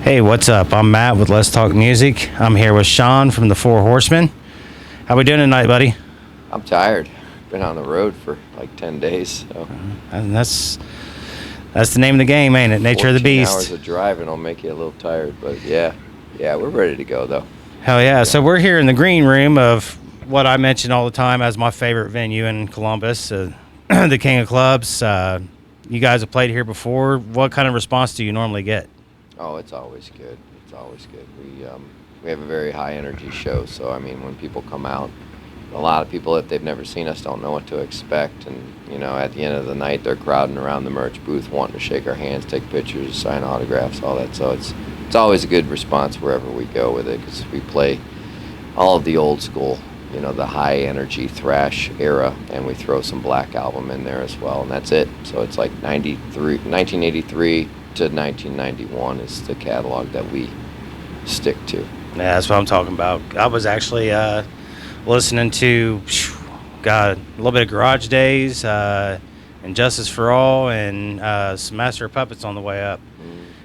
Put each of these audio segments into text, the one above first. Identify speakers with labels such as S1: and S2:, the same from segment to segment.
S1: Hey, what's up? I'm Matt with Let's Talk Music. I'm here with Sean from the Four Horsemen. How we doing tonight, buddy?
S2: I'm tired. Been on the road for like 10 days. So.
S1: And that's the name of the game, ain't it? Nature of the
S2: 14
S1: beast.
S2: hours of driving will make you a little tired, but yeah, we're ready to go though.
S1: Hell yeah. So we're here in the green room of what I mention all the time as my favorite venue in Columbus, the King of Clubs. You guys have played here before. What kind of response do you normally get?
S2: Oh, it's always good. It's always good. We have a very high energy show, so I mean, when people come out, a lot of people, if they've never seen us, don't know what to expect, and you know, at the end of the night, they're crowding around the merch booth, wanting to shake our hands, take pictures, sign autographs, all that. So it's always a good response wherever we go with it, because we play all of the old school, you know, the high energy thrash era, and we throw some Black Album in there as well, and that's it. So it's like 1983 to 1991 is the catalog that we stick to.
S1: Yeah, that's what I'm talking about. I was actually listening to, a little bit of Garage Days, and Justice for All, and some Master of Puppets on the way up.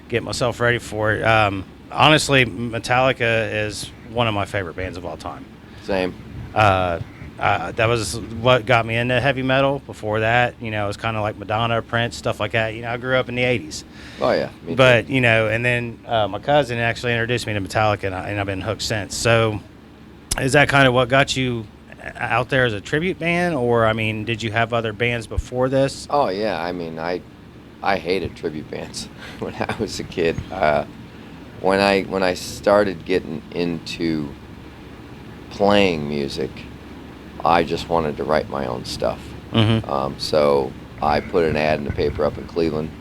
S1: Get myself ready for it. Honestly, Metallica is one of my favorite bands of all time.
S2: Same.
S1: That was what got me into heavy metal. Before that, you know, it was kind of like Madonna, Prince, stuff like that. You know, I grew up in the 80s.
S2: Oh, yeah. Me
S1: But,
S2: too.
S1: you know, and then my cousin actually introduced me to Metallica, and I've been hooked since. So is that kind of what got you out there as a tribute band? Or, I mean, did you have other bands before this?
S2: Oh, yeah. I mean, I hated tribute bands when I was a kid. When I started getting into playing music, I just wanted to write my own stuff.
S1: Mm-hmm.
S2: So I put an ad in the paper up in Cleveland,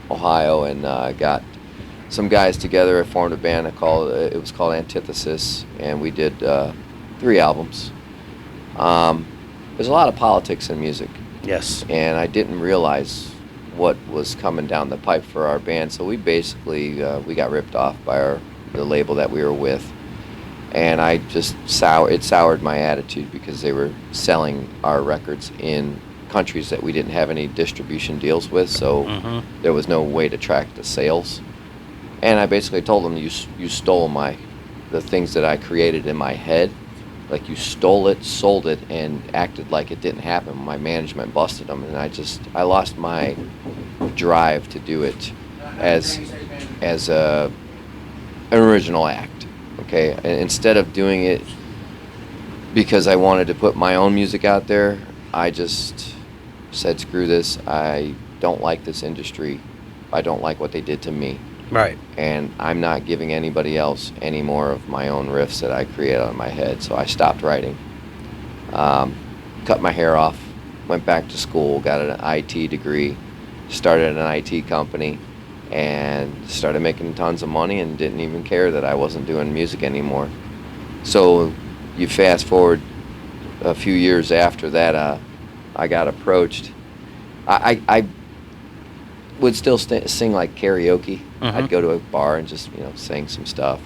S2: Ohio, and got some guys together. I formed a band. It was called Antithesis, and we did 3 albums. There's a lot of politics in music.
S1: Yes.
S2: And I didn't realize what was coming down the pipe for our band. So we basically we got ripped off by the label that we were with. And I just soured my attitude, because they were selling our records in countries that we didn't have any distribution deals with, so there was no way to track the sales. And I basically told them, you stole the things that I created in my head. Like, you stole it, sold it, and acted like it didn't happen. My management busted them, and I lost my drive to do it as an original act. Okay, and instead of doing it because I wanted to put my own music out there, I just said, screw this. I don't like this industry. I don't like what they did to me.
S1: Right.
S2: And I'm not giving anybody else any more of my own riffs that I create out of my head. So I stopped writing, cut my hair off, went back to school, got an IT degree, started an IT company, and started making tons of money, and didn't even care that I wasn't doing music anymore. So you fast forward a few years after that, I got approached. I would still sing like karaoke. I'd go to a bar and just, you know, sing some stuff.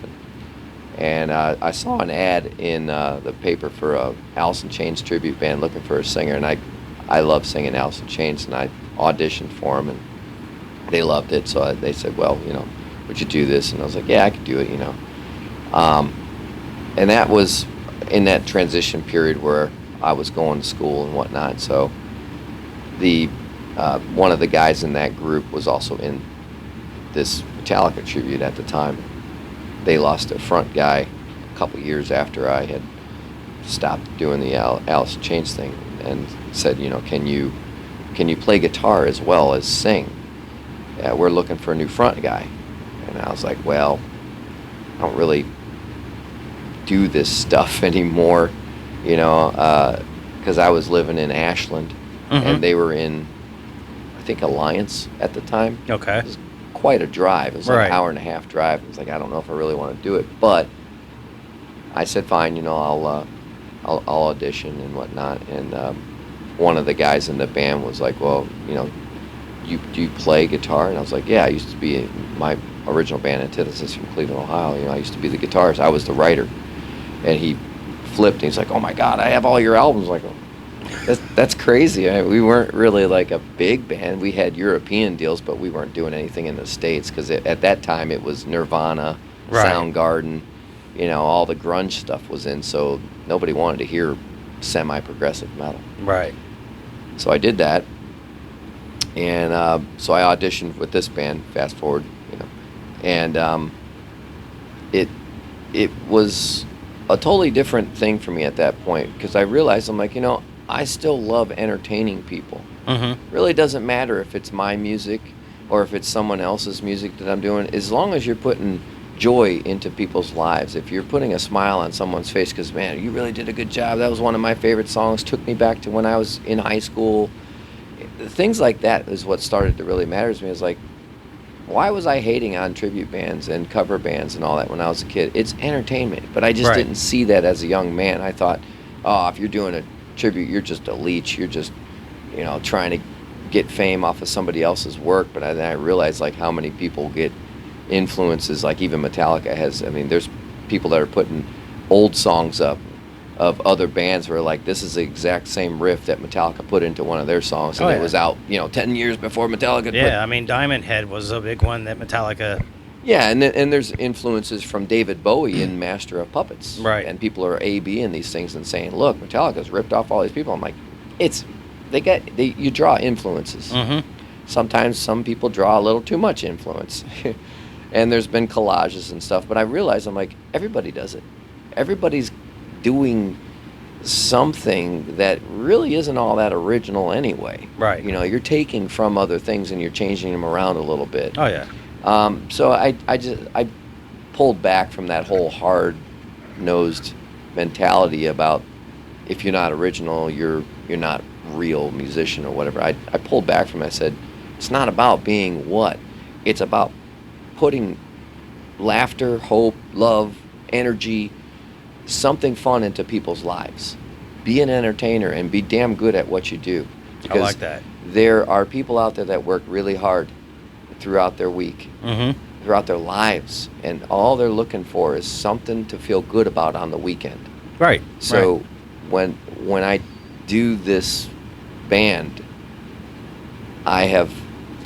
S2: And I saw an ad in the paper for a Alice in Chains tribute band looking for a singer, and I love singing Alice in Chains, and I auditioned for them, and they loved it. So they said, well, you know, would you do this? And I was like, yeah, I could do it, you know. And that was in that transition period where I was going to school and whatnot. So one of the guys in that group was also in this Metallica tribute at the time. They lost their front guy a couple years after I had stopped doing the Alice in Chains thing, and said, you know, can you play guitar as well as sing? Yeah, we're looking for a new front guy. And I was like, well, I don't really do this stuff anymore, you know, because I was living in Ashland, and they were in, I think, Alliance at the time.
S1: Okay.
S2: It was quite a drive. It was like an hour and a half drive. I was like, I don't know if I really want to do it. But I said, fine, you know, I'll audition and whatnot. And one of the guys in the band was like, well, you know, do you play guitar? And I was like, yeah, I used to be my original band, Antithesis, from Cleveland, Ohio. You know, I used to be the guitarist. I was the writer. And he flipped, and he's like, oh my God, I have all your albums. Like, That's crazy. We weren't really like a big band. We had European deals, but we weren't doing anything in the States because at that time it was Nirvana,
S1: Right.
S2: Soundgarden, all the grunge stuff was in, so nobody wanted to hear semi-progressive metal.
S1: Right.
S2: So I did that, and so I auditioned with this band. Fast forward, and it was a totally different thing for me at that point because I realized I'm like, I still love entertaining people.
S1: Mm-hmm.
S2: Really doesn't matter if it's my music or if it's someone else's music that I'm doing, as long as you're putting joy into people's lives. If you're putting a smile on someone's face because, man, you really did a good job. That was one of my favorite songs. Took me back to when I was in high school. Things like that is what started to really matter to me. It's like, why was I hating on tribute bands and cover bands and all that when I was a kid? It's entertainment. But I just
S1: Right.
S2: didn't see that as a young man. I thought, oh, if you're doing a tribute, you're just a leech. You're just, trying to get fame off of somebody else's work. But then I realized like how many people get influences, like even Metallica has. I mean, there's people that are putting old songs up of other bands where like, this is the exact same riff that Metallica put into one of their songs, and
S1: Oh,
S2: it
S1: yeah.
S2: was out 10 years before Metallica
S1: Yeah, I mean, Diamond Head was a big one that Metallica.
S2: Yeah, and there's influences from David Bowie in Master of Puppets.
S1: Right.
S2: And people are A-B-ing these things and saying, look, Metallica's ripped off all these people. I'm like, you draw influences.
S1: Mm-hmm.
S2: Sometimes some people draw a little too much influence. And there's been collages and stuff, but I realize, I'm like, everybody does it. Everybody's doing something that really isn't all that original anyway.
S1: Right.
S2: You're taking from other things and you're changing them around a little bit.
S1: Oh, yeah.
S2: So I pulled back from that whole hard-nosed mentality about if you're not original, you're not real musician or whatever. I pulled back from it. I said, it's not about being what. It's about putting laughter, hope, love, energy, something fun into people's lives. Be an entertainer and be damn good at what you do.
S1: I like that.
S2: There are people out there that work really hard throughout their week,
S1: Mm-hmm.
S2: throughout their lives, and all they're looking for is something to feel good about on the weekend.
S1: Right.
S2: So
S1: right.
S2: when I do this band, I have,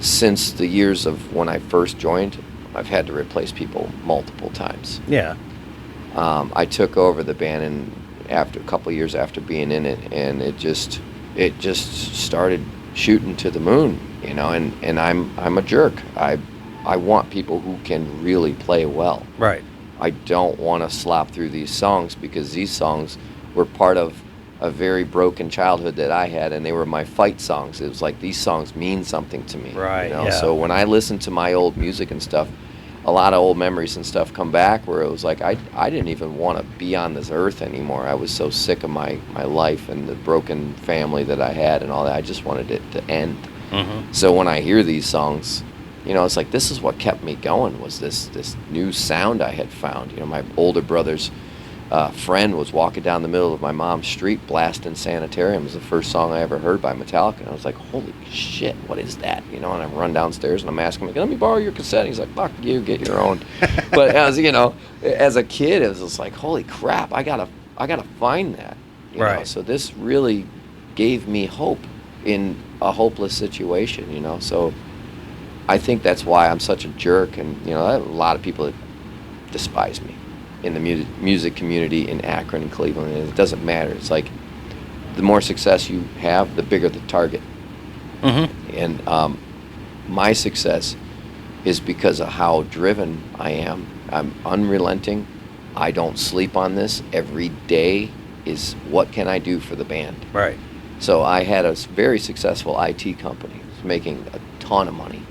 S2: since the years of when I first joined, I've had to replace people multiple times.
S1: Yeah.
S2: I took over the band and after a couple of years after being in it, and it just started shooting to the moon, and I'm a jerk. I want people who can really play well.
S1: Right.
S2: I don't want to slop through these songs because these songs were part of a very broken childhood that I had, and they were my fight songs. It was like, these songs mean something to me.
S1: Right, yeah.
S2: So when I listen to my old music and stuff, a lot of old memories and stuff come back where it was like, I didn't even want to be on this earth anymore. I was so sick of my life and the broken family that I had and all that. I just wanted it to end.
S1: Mm-hmm.
S2: So when I hear these songs, it's like, this is what kept me going, was this new sound I had found. My older brother's friend was walking down the middle of my mom's street blasting Sanitarium. It was the first song I ever heard by Metallica. And I was like, holy shit, what is that? And I run downstairs and I'm asking him, let me borrow your cassette. And he's like, fuck you, get your own. But as a kid, it was just like, holy crap, I gotta find that.
S1: Right.
S2: So this really gave me hope in a hopeless situation, So I think that's why I'm such a jerk. And, a lot of people that despise me in the music community in Akron and Cleveland, and it doesn't matter. It's like, the more success you have, the bigger the target.
S1: Mm-hmm.
S2: And my success is because of how driven I am. I'm unrelenting. I don't sleep on this. Every day is, what can I do for the band?
S1: Right.
S2: So I had a very successful IT company. It was making a ton of money.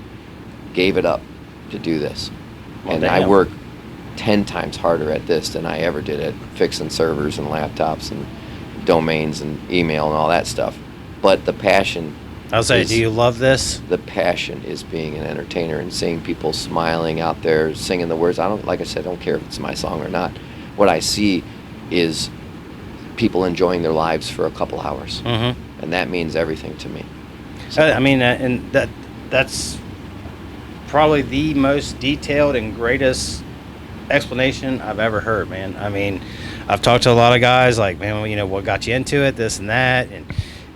S2: Gave it up to do this.
S1: Well,
S2: and
S1: damn.
S2: I work 10 times harder at this than I ever did at fixing servers and laptops and domains and email and all that stuff. But the passion,
S1: I'll say, do you love this?
S2: the passion is being an entertainer and seeing people smiling out there, singing the words. Like I said, I don't care if it's my song or not. What I see is people enjoying their lives for a couple hours.
S1: Mm-hmm.
S2: And that means everything to me.
S1: And that's probably the most detailed and greatest explanation I've ever heard, man. I mean, I've talked to a lot of guys like, man, what got you into it, this and that, and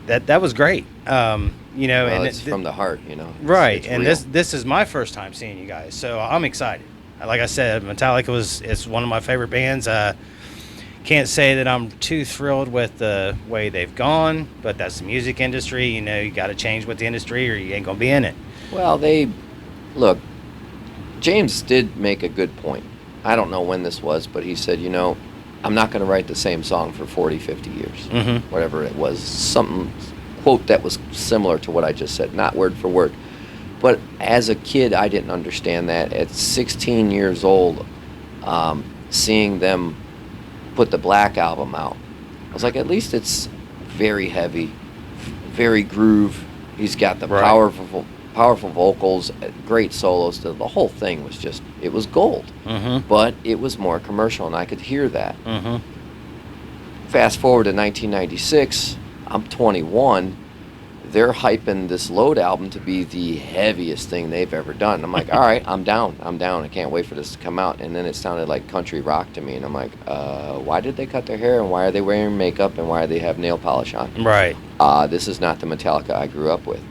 S1: that was great. You know,
S2: Well,
S1: and
S2: it's from the heart, you know.
S1: right.
S2: It's
S1: And
S2: real.
S1: this is my first time seeing you guys, so I'm excited. Like I said, Metallica it's one of my favorite bands. Can't say that I'm too thrilled with the way they've gone, but that's the music industry. You know, you got to change with the industry, or you ain't gonna be in it.
S2: Well, look, James did make a good point. I don't know when this was, but he said, you know, I'm not going to write the same song for 40, 50 years, whatever it was. Something, quote that was similar to what I just said, not word for word. But as a kid, I didn't understand that. At 16 years old, seeing them put the Black Album out, I was like, at least it's very heavy, very groove. He's got the
S1: Right.
S2: powerful vocals, great solos. The whole thing was just, it was gold. But it was more commercial, and I could hear that. Fast forward to 1996, I'm 21. They're hyping this Load album to be the heaviest thing they've ever done. I'm like, all right, I'm down. I can't wait for this to come out. And then it sounded like country rock to me. And I'm like, why did they cut their hair? And why are they wearing makeup? And why do they have nail polish on?
S1: Right.
S2: This is not the Metallica I grew up with.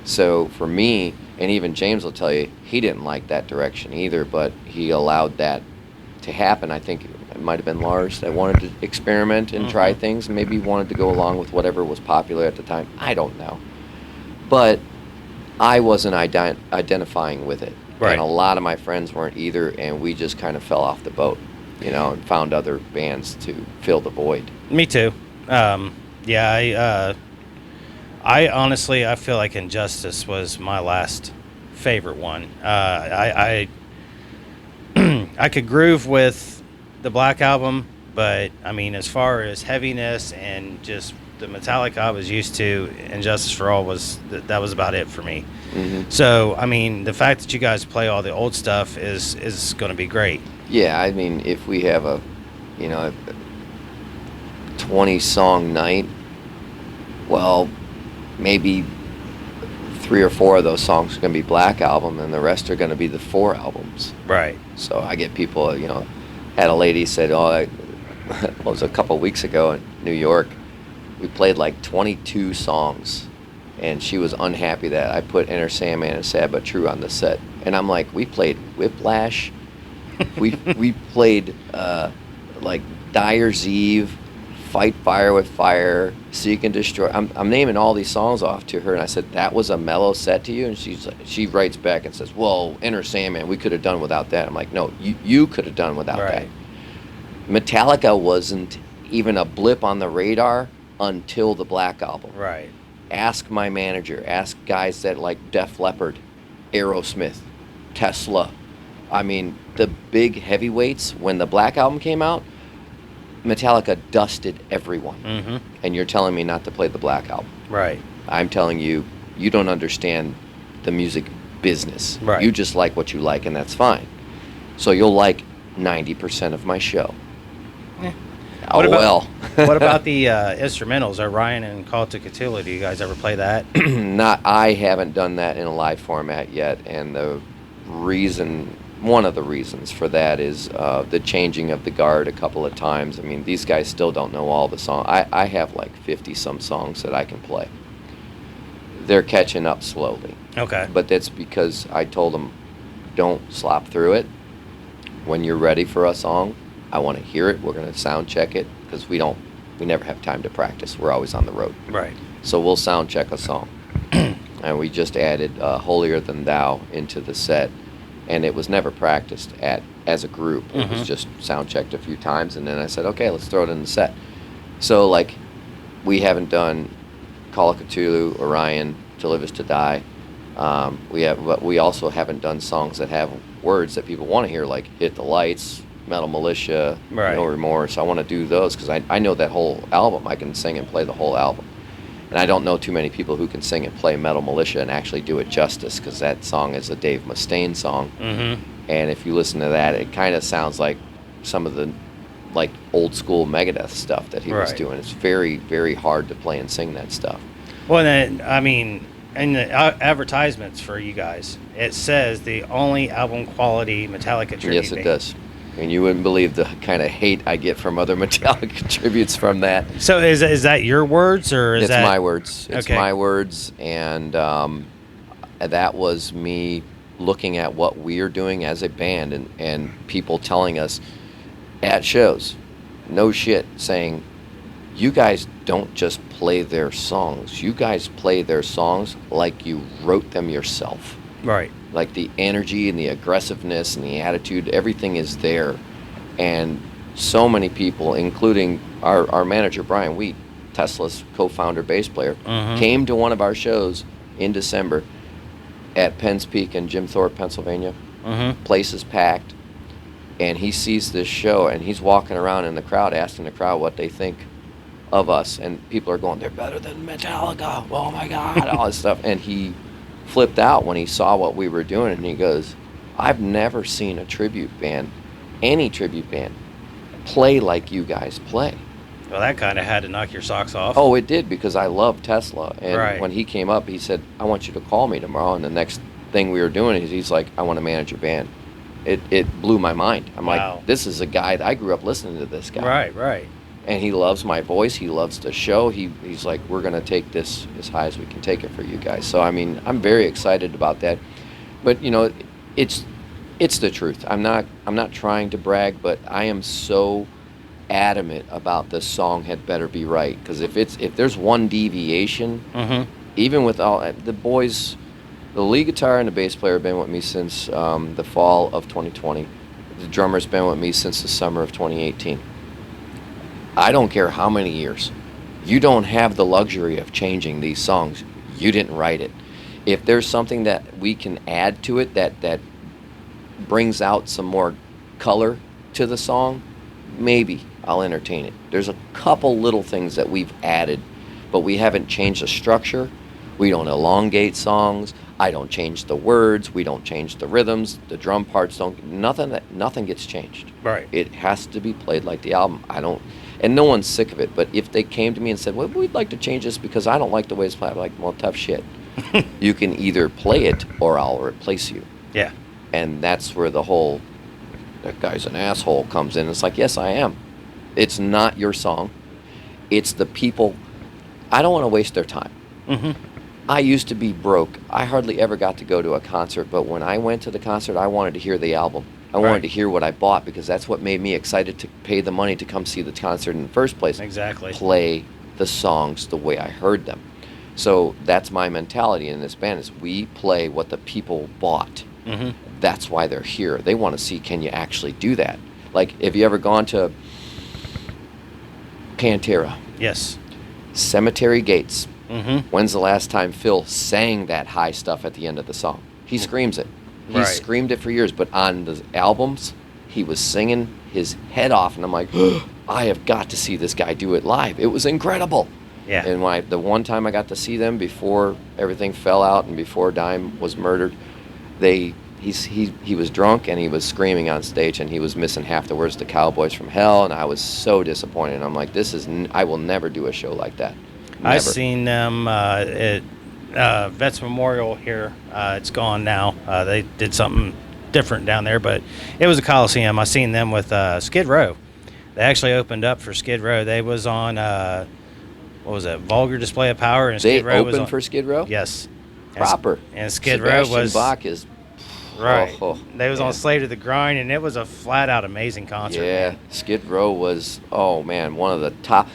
S2: So for me, and even James will tell you, he didn't like that direction either, but he allowed that to happen. I think it might have been Lars that wanted to experiment and try things. Maybe wanted to go along with whatever was popular at the time. I don't know. But I wasn't identifying with it.
S1: Right.
S2: And a lot of my friends weren't either, and we just kind of fell off the boat, you know, and found other bands to fill the void.
S1: Me too. Yeah, I honestly, I feel like Injustice was my last favorite one. I could groove with the Black Album, but I mean, as far as heaviness and just the Metallica I was used to, Injustice for All that was about it for me. So, I mean, the fact that you guys play all the old stuff is going to be great.
S2: Yeah, I mean, if we have a 20-song night, well, maybe 3 or 4 of those songs are going to be Black Album, and the rest are going to be the 4 albums.
S1: Right.
S2: So I get people, had a lady said, it was a couple of weeks ago in New York, we played like 22 songs, and she was unhappy that I put Enter Sandman and Sad But True on the set. And I'm like, we played Whiplash, we played like Dyer's Eve, Fight Fire with Fire, Seek and Destroy. I'm naming all these songs off to her, and I said, that was a mellow set to you? And she writes back and says, well, Enter Sandman, we could have done without that. I'm like, no, you could have done without that. Metallica wasn't even a blip on the radar until the Black Album.
S1: Right.
S2: Ask my manager, ask guys that like Def Leppard, Aerosmith, Tesla. I mean, the big heavyweights, when the Black Album came out, Metallica dusted everyone. And you're telling me not to play the Black Album.
S1: Right.
S2: I'm telling you, you don't understand the music business.
S1: Right.
S2: You just like what you like, and that's fine. So you'll like 90% of my show.
S1: Yeah.
S2: What
S1: about the instrumentals? Orion and Call to Cthulhu? Do you guys ever play that?
S2: I haven't done that in a live format yet, and one of the reasons for that is the changing of the guard a couple of times. I mean, these guys still don't know all the songs. I have like 50-some songs that I can play. They're catching up slowly.
S1: Okay.
S2: But that's because I told them, don't slop through it. When you're ready for a song, I want to hear it. We're going to sound check it, because we never have time to practice. We're always on the road.
S1: Right.
S2: So we'll sound check a song. And we just added Holier Than Thou into the set, and it was never practiced as a group. It was just sound checked a few times, and then I said, okay, let's throw it in the set. So like, we haven't done Call of Cthulhu, Orion, To Live Is To Die. But we also haven't done songs that have words that people want to hear, like Hit the Lights, Metal Militia,
S1: Right.
S2: No Remorse. I want to do those because I know that whole album. I can sing and play the whole album. And I don't know too many people who can sing and play Metal Militia and actually do it justice, because that song is a Dave Mustaine song. And if you listen to that, it kind of sounds like some of the like old school Megadeth stuff that he was doing. It's very, very hard to play and sing that stuff.
S1: Well, then, I mean, in the advertisements for you guys, it says the only album quality Metallica tribute.
S2: Yes, it does. And you wouldn't believe the kind of hate I get from other Metallica tributes from that.
S1: So is that your words, or is
S2: It's
S1: that
S2: my words. It's
S1: okay.
S2: my words, and that was me looking at what we're doing as a band, and people telling us at shows, no shit, saying, you guys don't just play their songs. You guys play their songs like you wrote them yourself.
S1: Right.
S2: Like the energy and the aggressiveness and the attitude, everything is there. And so many people, including our manager, Brian Wheat, Tesla's co-founder, bass player, came to one of our shows in December at Penn's Peak in Jim Thorpe, Pennsylvania. Place is packed. And he sees this show, and he's walking around in the crowd asking the crowd what they think of us. And people are going, they're better than Metallica. Oh, my God, all this stuff. And he flipped out when he saw what we were doing, and he goes, I've never seen a tribute band, any tribute band, play like you guys play.
S1: Well, that kind of had to knock your socks off.
S2: Oh, it did, because I love Tesla. And
S1: right.
S2: when he came up, he said, I want you to call me tomorrow. And the next thing we were doing is he's like, I want to manage your band. It blew my mind. I'm
S1: wow.
S2: like, this is a guy that I grew up listening to this guy.
S1: Right, right.
S2: And he loves my voice. He loves the show. He's like, we're going to take this as high as we can take it for you guys. So, I mean, I'm very excited about that. But, you know, it's the truth. I'm not trying to brag, but I am so adamant about this song had better be right. Because if there's one deviation, even with all the boys, the lead guitar and the bass player have been with me since the fall of 2020. The drummer's been with me since the summer of 2018. I don't care how many years. You don't have the luxury of changing these songs. You didn't write it. If there's something that we can add to it that brings out some more color to the song, maybe I'll entertain it. There's a couple little things that we've added, but we haven't changed the structure. We don't elongate songs. I don't change the words. We don't change the rhythms. The drum parts don't. Nothing gets changed.
S1: Right.
S2: It has to be played like the album. And no one's sick of it. But if they came to me and said, "Well, we'd like to change this because I don't like the way it's played," I'm like, "Well, tough shit. You can either play it or I'll replace you."
S1: Yeah.
S2: And that's where the whole "that guy's an asshole" comes in. It's like, yes, I am. It's not your song. It's the people. I don't want to waste their time. I used to be broke. I hardly ever got to go to a concert, but when I went to the concert, I wanted to hear the album. I wanted to hear what I bought, because that's what made me excited to pay the money to come see the concert in the first place.
S1: Exactly.
S2: Play the songs the way I heard them. So that's my mentality in this band, is we play what the people bought. That's why they're here. They want to see, can you actually do that? Like, have you ever gone to Pantera?
S1: Yes.
S2: Cemetery Gates. When's the last time Phil sang that high stuff at the end of the song? He screams it. He screamed it for years, but on the albums, he was singing his head off, and I'm like, I have got to see this guy do it live. It was incredible.
S1: Yeah.
S2: And the one time I got to see them before everything fell out and before Dime was murdered, he was drunk and he was screaming on stage, and he was missing half the words to "Cowboys from Hell," and I was so disappointed. And I'm like, I will never do a show like that. Never.
S1: I've seen them at Vets Memorial here. It's gone now. They did something different down there, but it was a Coliseum. I seen them with Skid Row. They actually opened up for Skid Row. They was on what was it? Vulgar Display of Power, and Skid Row was on.
S2: They opened for Skid Row?
S1: Yes.
S2: Proper.
S1: And Skid
S2: Sebastian
S1: Row was
S2: Bach is
S1: right. They was
S2: man.
S1: on Slave to the Grind, and it was a flat out amazing concert.
S2: Yeah, Skid Row was one of the top.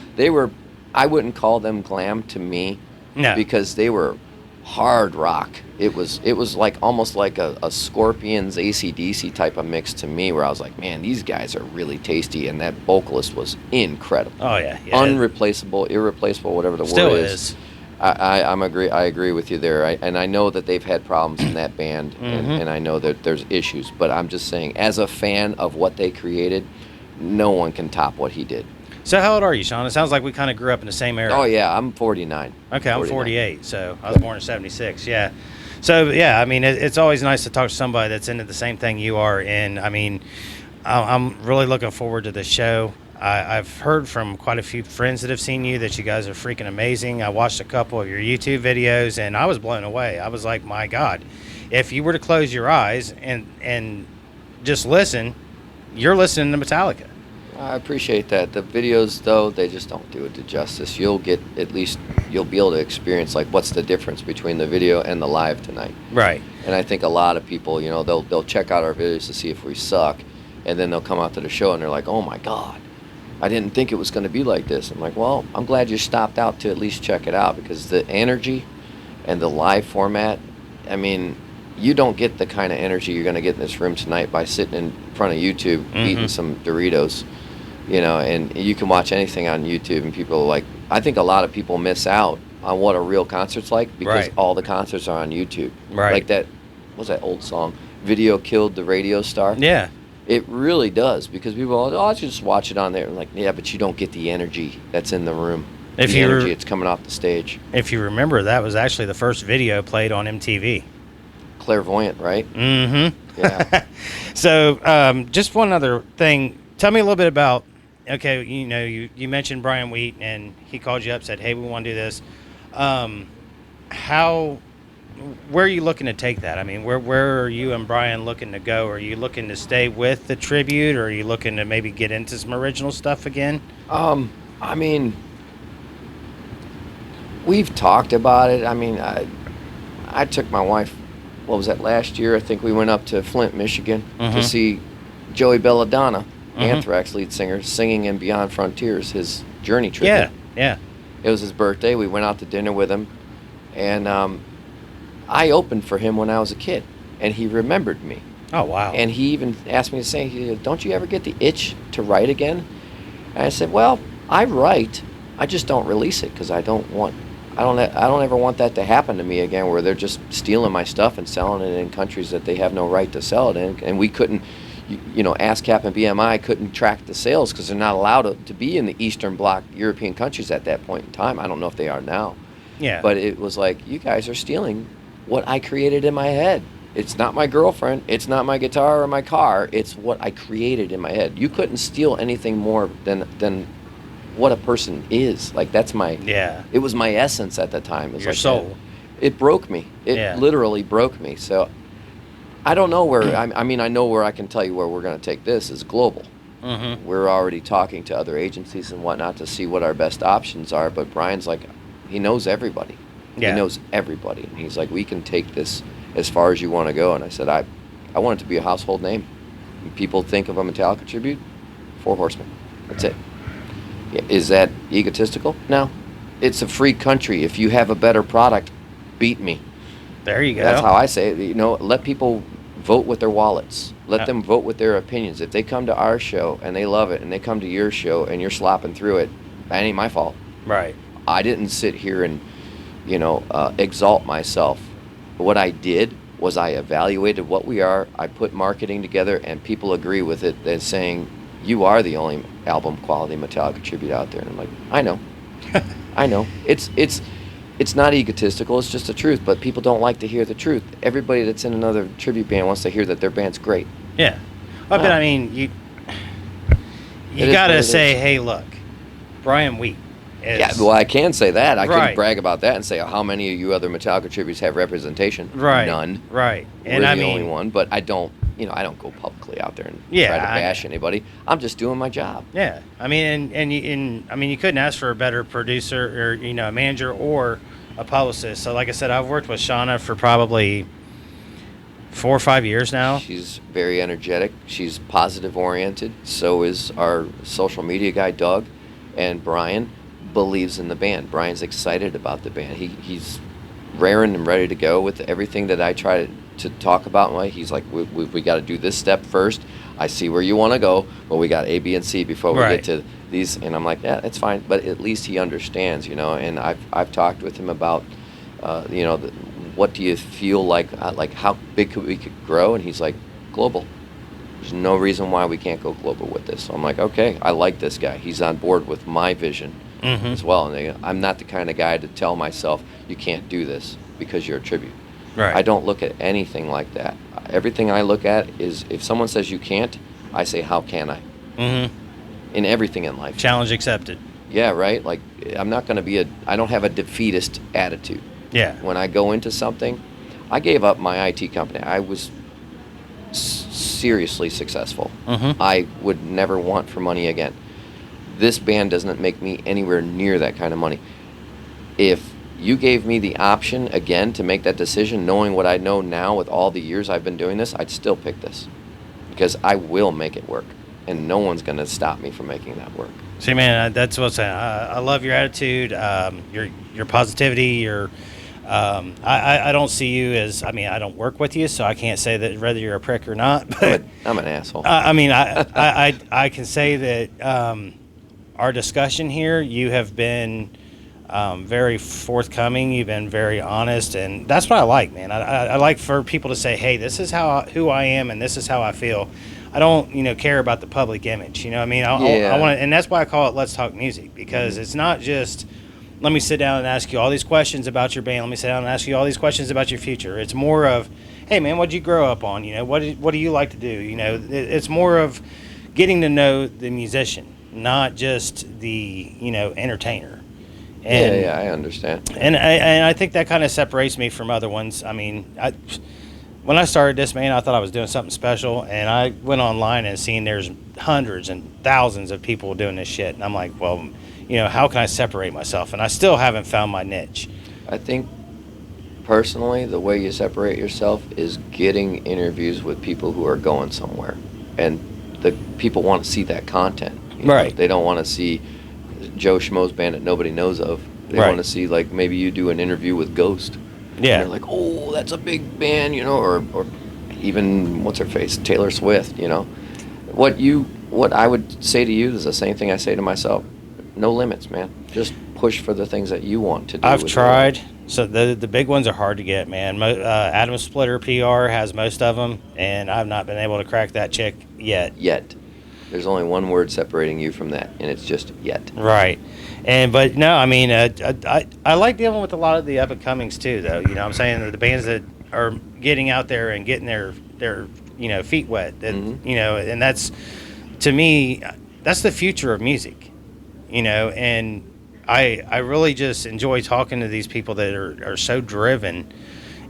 S2: I wouldn't call them glam to me, because they were hard rock. It was like almost like a Scorpions AC/DC type of mix to me, where I was like, man, these guys are really tasty, and that vocalist was incredible.
S1: Oh yeah.
S2: Unreplaceable, irreplaceable, whatever the
S1: Still
S2: word is. I agree with you there. And I know that they've had problems in that band, and I know that there's issues. But I'm just saying, as a fan of what they created, no one can top what he did.
S1: So how old are you, Sean? It sounds like we kind of grew up in the same era.
S2: Oh yeah, I'm 49.
S1: Okay, I'm 48. So I was born in '76. Yeah. So yeah, I mean, it's always nice to talk to somebody that's into the same thing you are. And I mean, I'm really looking forward to the show. I've heard from quite a few friends that have seen you that you guys are freaking amazing. I watched a couple of your YouTube videos, and I was blown away. I was like, my God, if you were to close your eyes and just listen, you're listening to Metallica.
S2: I appreciate that. The videos, though, they just don't do it to justice. You'll be able to experience, like, what's the difference between the video and the live tonight.
S1: Right.
S2: And I think a lot of people, you know, they'll check out our videos to see if we suck, and then they'll come out to the show and they're like, oh my God, I didn't think it was going to be like this. I'm like, well, I'm glad you stopped out to at least check it out, because the energy and the live format, I mean, you don't get the kind of energy you're going to get in this room tonight by sitting in front of YouTube eating some Doritos. You know, and you can watch anything on YouTube, and people are like, I think a lot of people miss out on what a real concert's like, because all the concerts are on YouTube.
S1: Right.
S2: Like that, what's that old song? Video killed the radio star.
S1: Yeah.
S2: It really does, because people are, I'll just watch it on there. I'm like, yeah, but you don't get the energy that's in the room. The energy that's coming off the stage.
S1: If you remember, that was actually the first video played on MTV.
S2: Clairvoyant, right?
S1: Mm-hmm.
S2: Yeah.
S1: So, just one other thing. Tell me a little bit about, okay, you know, you mentioned Brian Wheat, and he called you up, said, hey, we want to do this. Where are you looking to take that? I mean, where are you and Brian looking to go? Are you looking to stay with the tribute, or are you looking to maybe get into some original stuff again?
S2: I mean, we've talked about it. I mean, I took my wife, what was that, last year? I think we went up to Flint, Michigan to see Joey Belladonna, Anthrax lead singer, singing in Beyond Frontiers, his Journey tribute.
S1: Yeah.
S2: It was his birthday. We went out to dinner with him, and I opened for him when I was a kid, and he remembered me.
S1: Oh, wow.
S2: And he even asked me to say, he said, don't you ever get the itch to write again? And I said, well, I write, I just don't release it, because I don't ever want that to happen to me again, where they're just stealing my stuff and selling it in countries that they have no right to sell it in. And we couldn't, you know, ASCAP and BMI couldn't track the sales, because they're not allowed to be in the Eastern Bloc European countries at that point in time. I don't know if they are now.
S1: Yeah.
S2: But it was like, you guys are stealing what I created in my head. It's not my girlfriend. It's not my guitar or my car. It's what I created in my head. You couldn't steal anything more than what a person is. Like, that's my...
S1: Yeah.
S2: It was my essence at the time. It was
S1: your
S2: like
S1: soul.
S2: It broke me. It literally broke me. So I don't know where... I mean, I know where I can tell you where we're going to take this is global. We're already talking to other agencies and whatnot to see what our best options are. But Brian's like, he knows everybody.
S1: Yeah.
S2: He knows everybody. And he's like, we can take this as far as you want to go. And I said, I want it to be a household name. When people think of a Metallica tribute, Four Horsemen. That's it. Is that egotistical? No. It's a free country. If you have a better product, beat me.
S1: There you go.
S2: That's how I say it. You know, let people vote with their wallets. Let them vote with their opinions. If they come to our show and they love it, and they come to your show and you're slopping through it, that ain't my fault.
S1: Right.
S2: I didn't sit here and, you know, exalt myself. What I did was I evaluated what we are. I put marketing together, and people agree with it. They're saying, you are the only album quality Metallica tribute out there. And I'm like, I know. I know. It's not egotistical. It's just the truth. But people don't like to hear the truth. Everybody that's in another tribute band wants to hear that their band's great.
S1: Yeah. Well, but I mean, you got to say, hey, look, Brian Wheat is...
S2: Yeah, well, I can say that. I couldn't brag about that and say, how many of you other Metallica tributes have representation?
S1: Right.
S2: None.
S1: Right.
S2: And we're the only one. But I don't go publicly out there and try to bash anybody. I'm just doing my job.
S1: Yeah. I mean, you couldn't ask for a better producer or, you know, a manager or a publicist. So, like I said, I've worked with Shauna for probably 4 or 5 years now.
S2: She's very energetic. She's positive oriented. So is our social media guy, Doug. And Brian believes in the band. Brian's excited about the band. He's raring and ready to go with everything that I try to talk about. He's like, we got to do this step first. I see where you want to go, but we got A, B, and C before we get to these. And I'm like, yeah, it's fine. But at least he understands, you know. And I've talked with him about, you know, what do you feel like how big we could grow? And he's like, global. There's no reason why we can't go global with this. So I'm like, okay, I like this guy. He's on board with my vision as well. And I'm not the kind of guy to tell myself, you can't do this because you're a tribute.
S1: Right.
S2: I don't look at anything like that. Everything I look at is, if someone says you can't, I say, how can I? In everything in life.
S1: Challenge accepted.
S2: Yeah, right? Like, I'm not going to I don't have a defeatist attitude.
S1: Yeah.
S2: When I go into something, I gave up my IT company. I was seriously successful.
S1: Mm-hmm.
S2: I would never want for money again. This band doesn't make me anywhere near that kind of money. If you gave me the option again to make that decision, knowing what I know now with all the years I've been doing this, I'd still pick this, because I will make it work, and no one's going to stop me from making that work.
S1: See, man, that's what's saying. I love your attitude, your positivity, your. I don't see you as. I mean, I don't work with you, so I can't say that whether you're a prick or not. But
S2: I'm an asshole.
S1: I mean, I can say that our discussion here, you have been very forthcoming. You've been very honest, and that's what I like, man. I like for people to say, "Hey, this is who I am, and this is how I feel." I don't, care about the public image. You know what I mean? I want to, and that's why I call it Let's Talk Music, because it's not just let me sit down and ask you all these questions about your band. Let me sit down and ask you all these questions about your future. It's more of, hey, man, what did you grow up on? What do you like to do? It's more of getting to know the musician, not just the, entertainer. And,
S2: yeah, I understand.
S1: And I think that kind of separates me from other ones. I mean, when I started this, man, I thought I was doing something special, and I went online and seen there's hundreds and thousands of people doing this shit, and I'm like, well, how can I separate myself? And I still haven't found my niche.
S2: I think, personally, the way you separate yourself is getting interviews with people who are going somewhere, and the people want to see that content.
S1: Right.
S2: They don't want to see Joe Schmo's band that nobody knows of. They
S1: Right.
S2: want to see, like, maybe you do an interview with Ghost.
S1: Yeah.
S2: And they're like, oh, that's a big band, or even, what's her face, Taylor Swift, What I would say to you is the same thing I say to myself. No limits, man. Just push for the things that you want to do.
S1: I've tried. So the big ones are hard to get, man. Adam Splitter PR has most of them, and I've not been able to crack that chick yet.
S2: Yet. There's only one word separating you from that, and it's just yet.
S1: Right. But no, I mean, I like dealing with a lot of the up-and-comings too, though. I'm saying the bands that are getting out there and getting their feet wet. That,
S2: Mm-hmm.
S1: And that's, to me, that's the future of music. And I really just enjoy talking to these people that are so driven,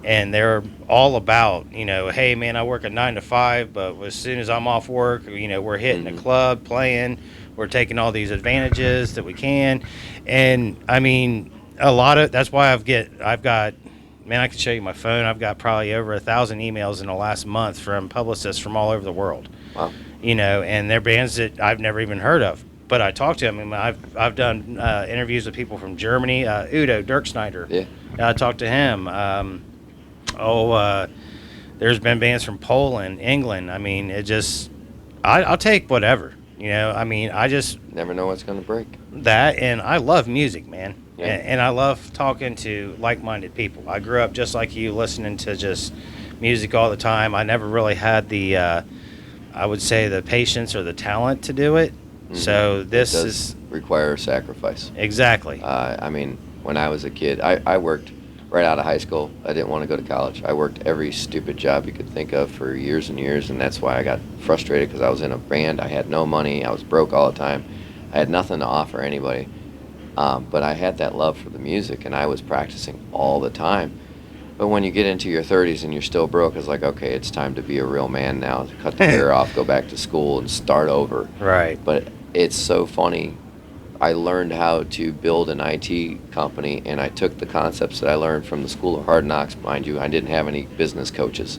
S1: and they're all about, hey, man, I work a 9 to 5, but as soon as I'm off work, we're hitting
S2: Mm-hmm.
S1: the club, playing, we're taking all these advantages that we can. And I mean, that's why I've got, man, I can show you my phone. I've got probably over 1,000 emails in the last month from publicists from all over the world.
S2: Wow.
S1: And they're bands that I've never even heard of. But I talked to them, and I've done interviews with people from Germany. Udo Dirksnyder.
S2: Yeah.
S1: I talked to him. There's been bands from Poland, England. I mean, I'll take whatever. I mean, I just
S2: Never know what's going to break.
S1: that, and I love music, man.
S2: Yeah.
S1: And I love talking to like-minded people. I grew up just like you, listening to just music all the time. I never really had the, I would say, the patience or the talent to do it.
S2: Mm-hmm.
S1: So this
S2: It does
S1: is
S2: require sacrifice.
S1: exactly.
S2: I mean, when I was a kid, I worked right out of high school. I didn't want to go to college. I worked every stupid job you could think of for years and years, and that's why I got frustrated, because I was in a band. I had no money. I was broke all the time. I had nothing to offer anybody. But I had that love for the music, and I was practicing all the time. But when you get into your 30s and you're still broke, it's like, okay, it's time to be a real man now. Cut the hair off, go back to school, and start over.
S1: Right.
S2: But it's so funny. I learned how to build an IT company, and I took the concepts that I learned from the School of Hard Knocks. Mind you, I didn't have any business coaches.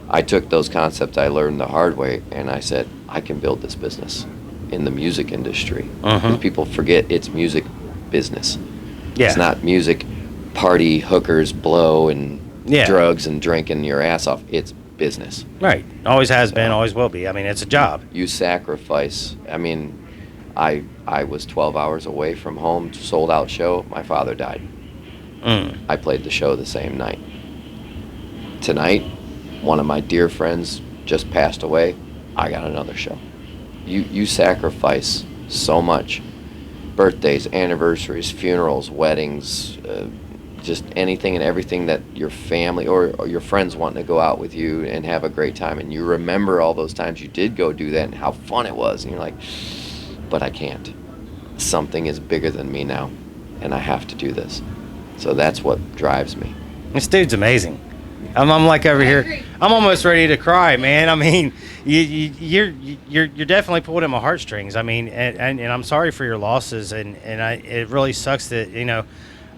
S2: I took those concepts I learned the hard way, and I said, I can build this business in the music industry. Because people forget it's music business.
S1: Yeah.
S2: It's not music party, hookers, blow, and drugs and drinking your ass off. It's business.
S1: Right. Always has been, always will be. I mean, it's a job.
S2: You sacrifice. I mean, I was 12 hours away from home, sold out show. My father died. I played the show the same night. Tonight, one of my dear friends just passed away. I got another show. You sacrifice so much. Birthdays, anniversaries, funerals, weddings, just anything and everything that your family or your friends want to go out with you and have a great time. And you remember all those times you did go do that and how fun it was. And you're like, but I can't. Something is bigger than me now, and I have to do this. So that's what drives me.
S1: This dude's amazing. I'm like over
S3: I
S1: here.
S3: agree.
S1: I'm almost ready to cry, man. I mean, you're definitely pulling at my heartstrings. I mean, and I'm sorry for your losses, and it really sucks that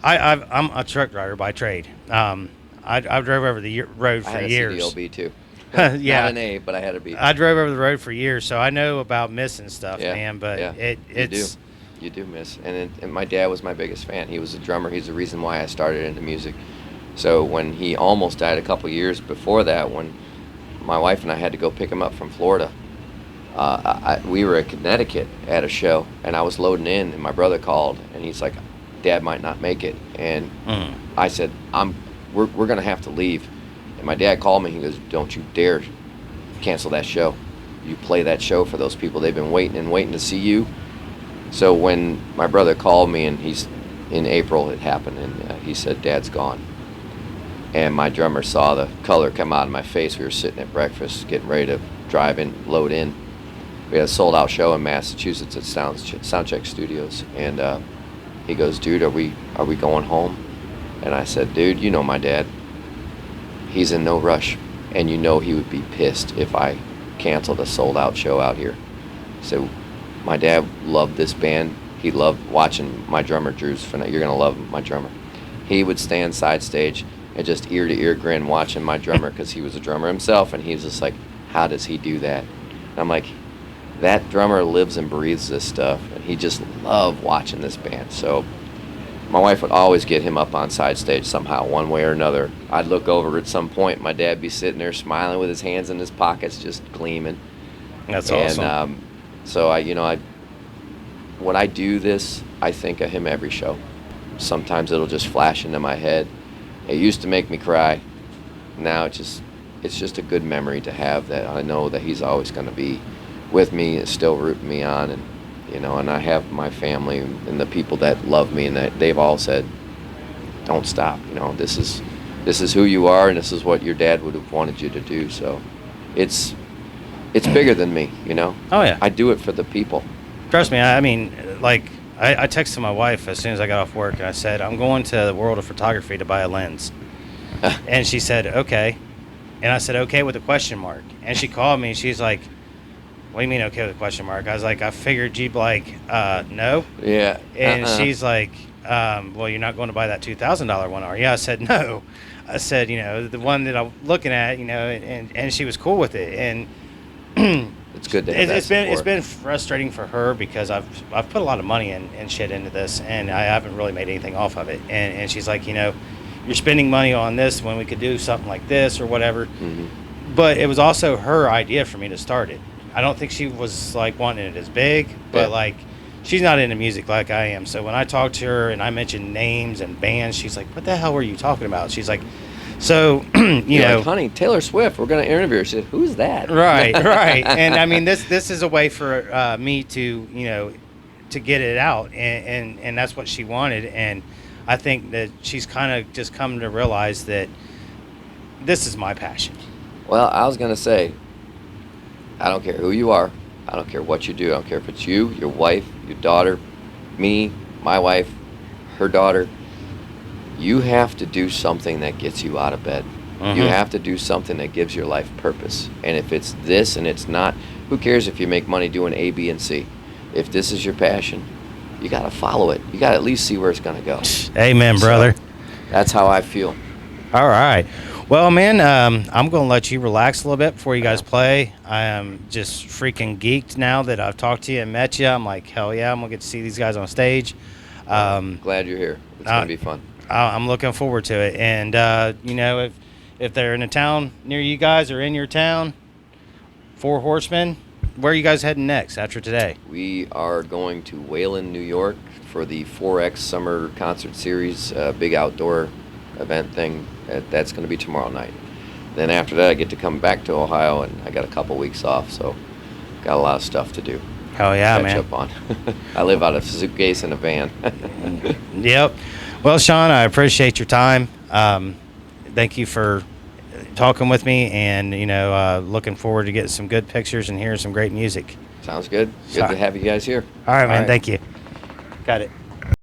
S1: I'm a truck driver by trade. I drove over the road
S2: I
S1: for
S2: had a
S1: years.
S2: CDLB too.
S1: Yeah.
S2: Not an A, but I had a B.
S1: I drove over the road for years, so I know about missing stuff,
S2: Yeah,
S1: man. But
S2: yeah.
S1: it's
S2: You do miss. And my dad was my biggest fan. He was a drummer. He's the reason why I started into music. So when he almost died a couple years before that, when my wife and I had to go pick him up from Florida, we were at Connecticut at a show, and I was loading in, and my brother called, and he's like, Dad might not make it. And I said, we're going to have to leave. And my dad called me. He goes, don't you dare cancel that show. You play that show for those people. They've been waiting and waiting to see you. So when my brother called me, and in April it happened, and he said, Dad's gone. And my drummer saw the color come out of my face. We were sitting at breakfast, getting ready to drive in, load in. We had a sold-out show in Massachusetts at Soundcheck Studios, and he goes, dude, are we going home? And I said, dude, you know my dad. He's in no rush, and you know he would be pissed if I canceled a sold-out show out here. So my dad loved this band. He loved watching my drummer, Drew's. You're going to love my drummer. He would stand side stage and just ear-to-ear grin watching my drummer, because he was a drummer himself, and he was just like, how does he do that? And I'm like, that drummer lives and breathes this stuff, and he just loved watching this band. So my wife would always get him up on side stage somehow, one way or another. I'd look over at some point, my dad'd be sitting there smiling with his hands in his pockets, just gleaming.
S1: That's awesome.
S2: And so when I do this, I think of him every show. Sometimes it'll just flash into my head. It used to make me cry. Now it's just a good memory to have, that I know that he's always going to be with me and still rooting me on, and I have my family and the people that love me, and that they've all said, don't stop. This is who you are, and this is what your dad would have wanted you to do. So it's bigger than me.
S1: Oh yeah.
S2: I do it for the people.
S1: Trust me. I mean, like, I texted my wife as soon as I got off work, and I said, I'm going to the World of Photography to buy a lens. And she said, okay. And I said, okay, with a question mark. And she called me, and she's like, what do you mean, okay, with a question mark? I was like, I figured you'd be like, no.
S2: Yeah.
S1: And she's like, well, you're not going to buy that $2,000 one, are you? I said, no. I said, the one that I'm looking at, and she was cool with it. And
S2: it's good to have that support.
S1: It's been frustrating for her, because I've put a lot of money and shit into this, and I haven't really made anything off of it. And she's like, you're spending money on this when we could do something like this or whatever.
S2: Mm-hmm.
S1: But it was also her idea for me to start it. I don't think she was like wanting it as big, but like, she's not into music like I am. So when I talked to her and I mentioned names and bands, she's like, what the hell were you talking about? She's like, so, you know,
S2: like, honey, Taylor Swift, we're going to interview her. She said, who's that?
S1: Right. And I mean, this is a way for me to, to get it out. And that's what she wanted. And I think that she's kind of just come to realize that this is my passion.
S2: Well, I was going to say, I don't care who you are. I don't care what you do. I don't care if it's you, your wife, your daughter, me, my wife, her daughter. You have to do something that gets you out of bed. Mm-hmm. You have to do something that gives your life purpose. And if it's this and it's not, who cares if you make money doing A, B, and C? If this is your passion, you got to follow it. You got to at least see where it's going to go.
S1: Amen, brother.
S2: So, that's how I feel.
S1: All right. Well, man, I'm going to let you relax a little bit before you guys play. I am just freaking geeked now that I've talked to you and met you. I'm like, hell yeah, I'm going to get to see these guys on stage.
S2: Glad you're here. It's going to be fun.
S1: I'm looking forward to it. And, if they're in a town near you guys or in your town, Four Horsemen, where are you guys heading next after today?
S2: We are going to Wayland, New York for the 4X Summer Concert Series, big outdoor event thing. That's going to be tomorrow night. Then after that, I get to come back to Ohio, and I got a couple weeks off, so got a lot of stuff to do.
S1: Hell yeah, man.
S2: Catch up on. I live out of a suitcase in a van.
S1: Yep. Well, Sean, I appreciate your time. Thank you for talking with me, and looking forward to getting some good pictures and hearing some great music.
S2: Sounds good. Good to have you guys here.
S1: All right, man. Thank you. Got it.